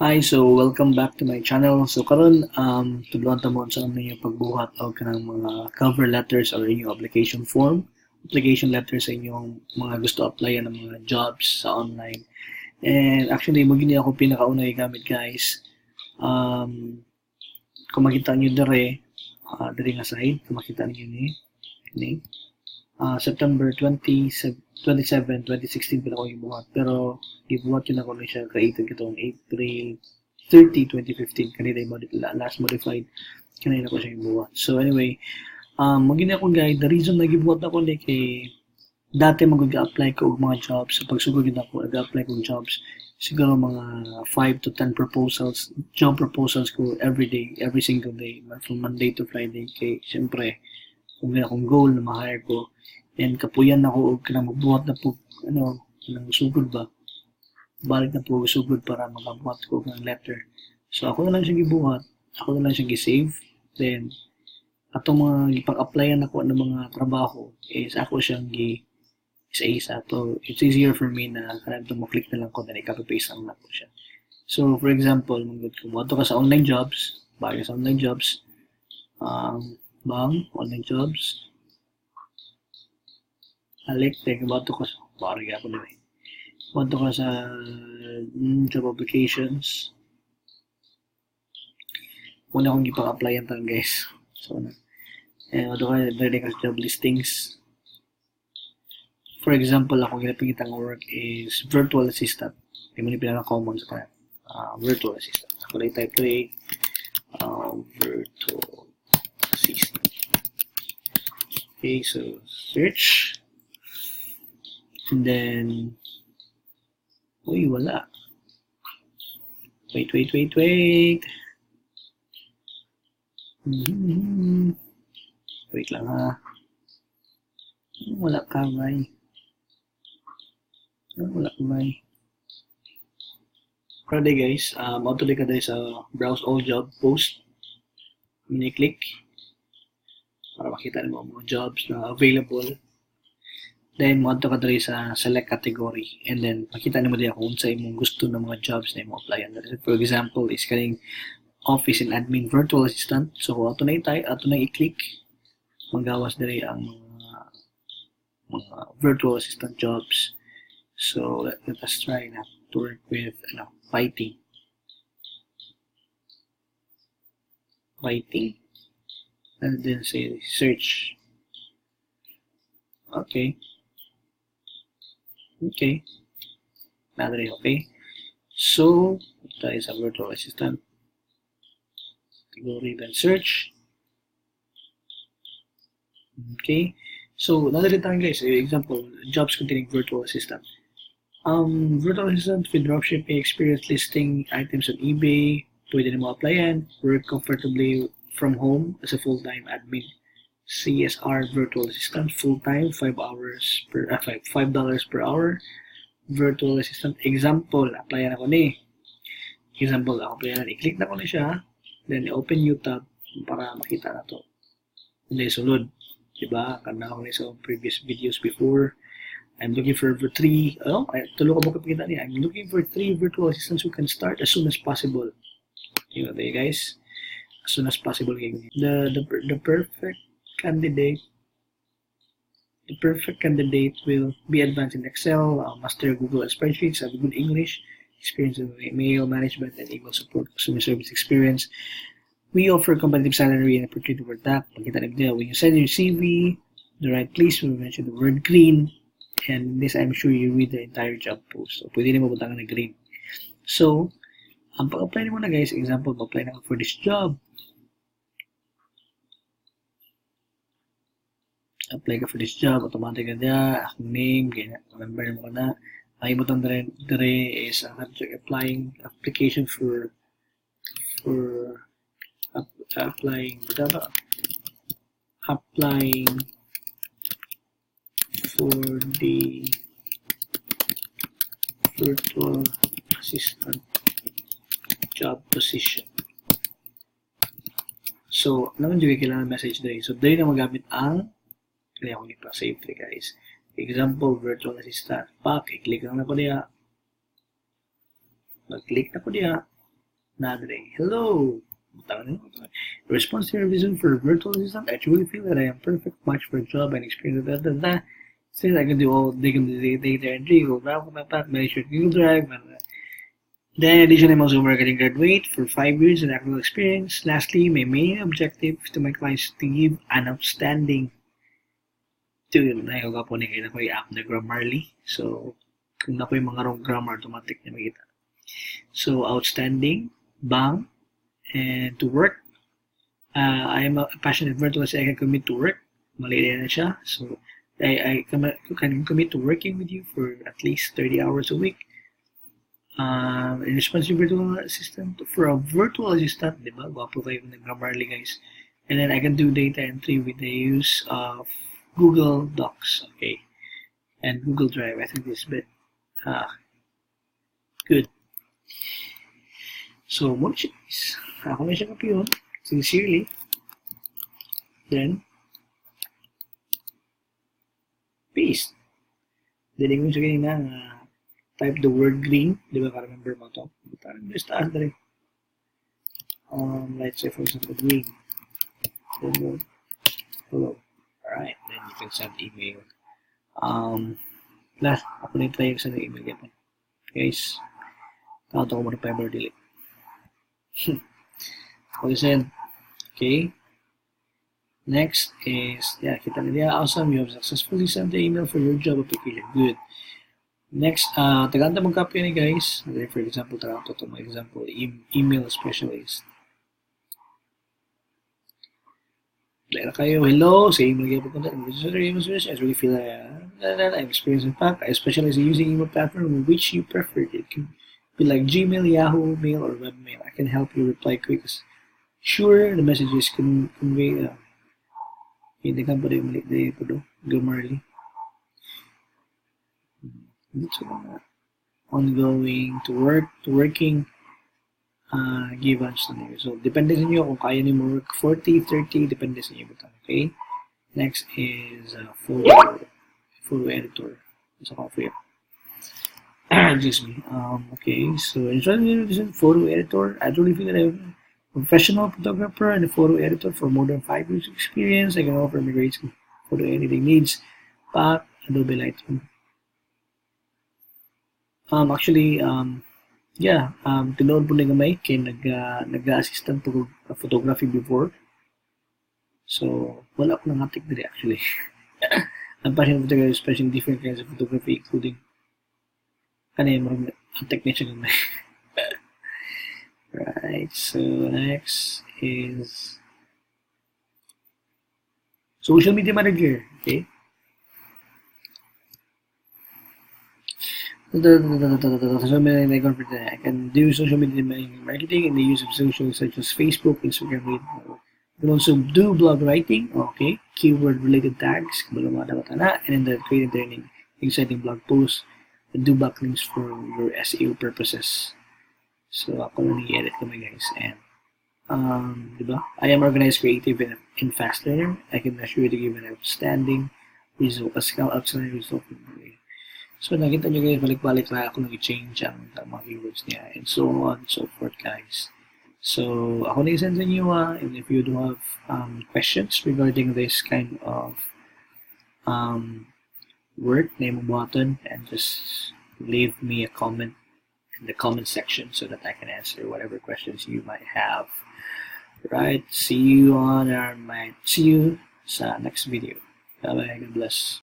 Hi, so welcome back to my channel. So karon tudluan ta mo sa inyo pagbuhat og kanang mga cover letters or inyong application form, application letters sa inyong mga gusto applyan ng mga jobs sa online. And actually mo gini ako pinakauna gamit guys. Um kung makita niyo dire nga side, kung makita niyo ni September 27, 2016 pala ko ibuhat. Pero ibuhat yun ako na siya created kitong April 30, 2015. Kanina yung last modified. Kanina ko siya ibuhat. So anyway, magina ako guys, the reason na gibuhat ako ni kay dati mag-apply ko og mga jobs. So pagsugod ako, nag-apply ko jobs. Siguro mga 5 to 10 job proposals ko every day, every single day, from Monday to Friday. Kay siyempre, kung akong goal na ma-hire ko, and kapuyan ako og kanang magbuhat na po kanang sugod ba, balik na po sugod para makabuhat ko ng letter. So ako na lang siya gibuhat, ako na lang siya gi-save, then atong mga gipag-applyan ako ng mga trabaho is ako siyang isa-isa to. It's easier for me na kanang mo-click na lang ko then i-copy paste lang ko siya. So for example, magud ko mo ka sa online jobs, bagay sa online jobs, online jobs, Alik, bato ko sa, bari ako na eh. Bato ko sa job applications. Una akong ipang-applyan tayo guys. So, bato ko na sa job listings. For example, akong ginapingit ang work is virtual assistant. Hindi mo ni pinaka-common sa kanya. Virtual assistant. Ako lang type to virtual assistant. Okay, so search. And then, uy, wala. Wait. Wait lang ha. Wala ka, bay. Wala ka, bay. Kada guys, auto-click ka dahil sa browse all job post. Mini-click. Para makita mo mga jobs na available. Then, mo ka dali sa select category. And then, makita nimo diya kung sa imong gusto ng mga jobs na imong applyan. For example, is kaning office and admin virtual assistant. So, ato na i-click. Magawas dali ang mga virtual assistant jobs. So, let us try na to work with Fighting. And then say search. Okay. Okay. So, tayo sa virtual assistant. Category, then search. Okay. So, nadali tayo guys. Example, jobs containing virtual assistant. Virtual assistant with dropshipping experience listing items on eBay. Pwede na mo applyan. Work comfortably from home as a full-time admin. CSR virtual assistant full-time, $5 per hour. Virtual assistant example, applyan ako ni. Example, i-click na ko na siya, then open new tab para makita na to. Hindi sulod, diba? Kana ako ni sa previous videos before. I'm looking for 3, tulo ka ba kapagkita niya? I'm looking for 3 virtual assistants who can start as soon as possible. You know, guys, as soon as possible. The perfect candidate will be advanced in Excel, master Google spreadsheets, have good English, experience in email management and email support, customer service experience. We offer competitive salary and opportunity for that. Pagkita nila, when you send your CV, the right place, we mention the word green, and this I'm sure you read the entire job post. So, pwede na mabutangan na green. So, ang pag-apply mo na guys, example, mag-apply na for this job. Apply ka for this job, automatic ka diya, akong name, ganyan, remember mo na. Ang ibutang dire is applying application for applying for the virtual assistant job position. So, naman yung kailangan message dire. So, dire na magamit ang kaya ako ipa-save guys. Example, virtual assistant. I-click lang na ko diya. Mag-click na ko diya. Nade. Hello. Response to your vision for a virtual assistant. I truly feel that I am perfect match for a job and experience. Since I can do all, they can do the data entry, go down with my path, manage your Google Drive, and then additionally, I'm also marketing graduate for 5 years in actual experience. Lastly, my main objective to my clients is to give an outstanding to yun. Nayoga po ni kita ko yung app na Grammarly. So, kung na po yung mga wrong grammar, automatic na makita. So, outstanding, bang, and to work. I am a passionate virtual so I can commit to work. Malaya na siya. So, I can commit to working with you for at least 30 hours a week. Responsive virtual assistant for a virtual assistant, di ba? Gwapo kayo ng Grammarly, guys. And then I can do data entry with the use of Google Docs, okay, and Google Drive. I think this bit good. So, muna siya, guys. Ako na siya kapiyon. Sincerely. Then, paste. Dili ko siya kanina type the word green. Di ba ka-remember mo ito? Parang just taas na rin. Let's say for example green. Hello. Alright. Then you can send email. Last, ako na yung try send email yan. Guys, kato ko muna pa yung delete. Okay, send. Okay. Next is, yeah, kita nila, awesome, you have successfully sent the email for your job application. Good. Next, tagaanta mag-copy ni guys. For example, tagaanta to my example, email specialist. Dahil kayo, hello, sa email kayo pupunta. I really feel I'm experienced in fact. I specialize in using email platform in which you prefer. It can be like Gmail, Yahoo Mail, or Webmail. I can help you reply quick. Sure, the messages can convey hindi ka pa rin malik na ito do. Grammarly. Dito na. Ongoing, to working, give answer na yun. So, depende sa inyo kung kaya niyo work 40, 30, depende sa inyo. Okay? Next is photo editor. It's a copy. Excuse me. Okay, so in photo editor, I truly feel that I'm professional photographer and a photo editor for more than 5 years experience. I can offer my great photo editing needs. But Adobe Lightroom. Tinood po na gamay kay nag-assistant to photography before. So, wala ko nang hatik diri actually. I'm passionate photography, especially different kinds of photography, including technique gamay. Right, so next is social media manager, okay? I can do social media marketing and the use of social such as Facebook, Instagram, you can also do blog writing, okay? Keyword related tags, and then the creating training, exciting blog posts, and do backlinks for your SEO purposes. So, ako lang i-edit kami guys. And, diba? I am organized, creative, and fast learner. I can assure you to give an outstanding result. Outstanding result. So, nakita nyo guys, balik-balik na ako nag-change ang mga keywords niya. And so on and so forth guys. So, ako nag-send sa inyo and if you do have questions regarding this kind of work, name a button, and just leave me a comment in the comment section so that I can answer whatever questions you might have. Right? See you sa next video. Bye bye. God bless.